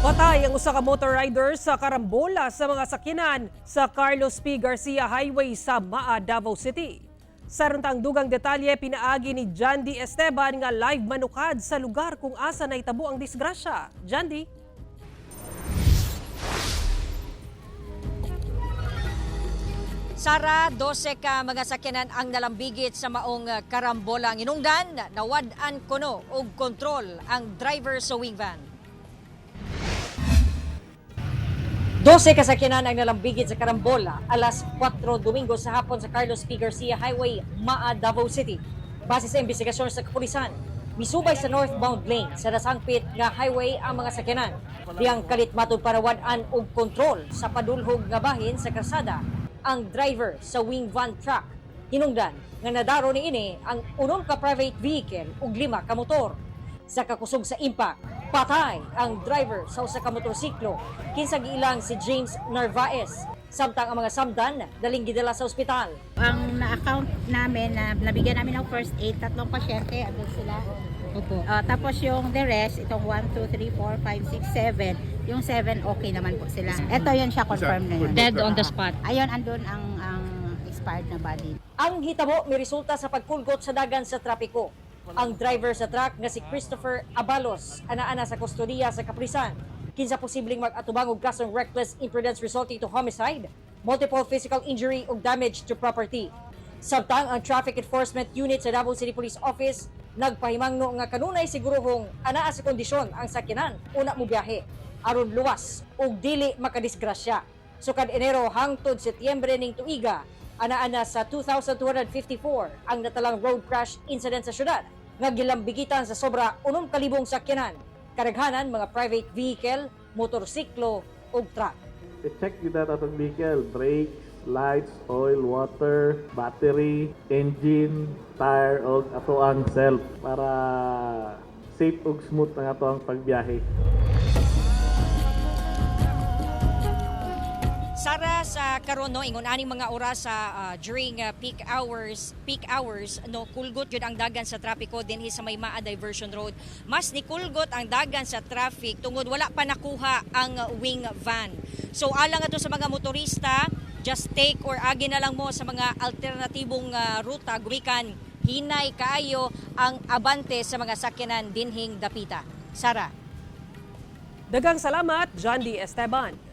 Patay ang usa ka motor rider sa karambola sa mga sakyanan sa Carlos P. Garcia Highway sa Maa, Davao City. Sarantang dugang detalye pinaagi ni Jandy Esteban nga live manukad sa lugar kung asa naitabo ang disgrasya. Jandy? Sara, 12 ka mga sakyanan ang nalambigit sa maong karambola. Inungdan, nawad-an kuno og kontrol ang driver sa wing van. 12 kasakyanan ang nalambigit sa karambola alas 4 Domingo sa hapon sa Carlos P. Garcia Highway, Maa, Davao City. Base sa investigasyon sa kapulisan, misubay sa northbound lane sa nasangpit nga highway ang mga sakyanan. Diyang kalit matod para wad-an og kontrol sa padulhog nga bahin sa kalsada ang driver sa wing van truck. Hinungdan nga nadaro niini ang 9 ka private vehicle ug 5 ka motor. Sa kakusog sa impact, patay ang driver sa usa ka motorsiklo. Kinsa giilang si James Narvaez. Samtang ang mga samdan daling gidala sa ospital. Ang na-account namin, nabigyan namin ng first aid, 3 pasyente, andun sila. Opo. Tapos yung the rest, itong 1, 2, 3, 4, 5, 6, 7, yung 7 okay naman po sila. Ito yun siya, confirm na yun. Dead on the spot. Ayun, andun ang expired na body. Ang hitabo may resulta sa pagkulgot sa dagan sa trapiko. Ang driver sa truck nga si Christopher Abalos ana-ana sa kustodiya sa kapulisan. Kinsa posibleng mag-atubang og kasong reckless imprudence resulting to homicide, multiple physical injury ug damage to property. Samtang ang Traffic Enforcement Unit sa Davao City Police Office nagpahimangno nga kanunay siguruhong anaa sa kondisyon ang sakyanan una mo biyahe aron luwas ug dili makadisgrasya. Sukad Enero hangtod Setyembre ning tuiga, ana-ana sa 2,254 ang natalang road crash incident sa syudad nga gilambigitan sa sobra 6,000 sakyanan. Kadaghanan mga private vehicle, motorsiklo ug truck. I-check yun natin ang vehicle, brakes, lights, oil, water, battery, engine, tire, o ato ang self para safe ug smooth ang ato ang pagbiyahe. Sara, sa karon no ingon aning mga oras sa during peak hours no kulgot jud ang dagan sa trapiko dinhi sa may Maa Diversion Road. Mas nikulgot ang dagan sa traffic tungod wala pa nakuha ang wing van. So alang ato sa mga motorista, just take or agi na lang mo sa mga alternatibong ruta gumikan hinay kaayo ang abante sa mga sakyanan dinhing dapita. Sara. Daghang salamat, Jandy Esteban.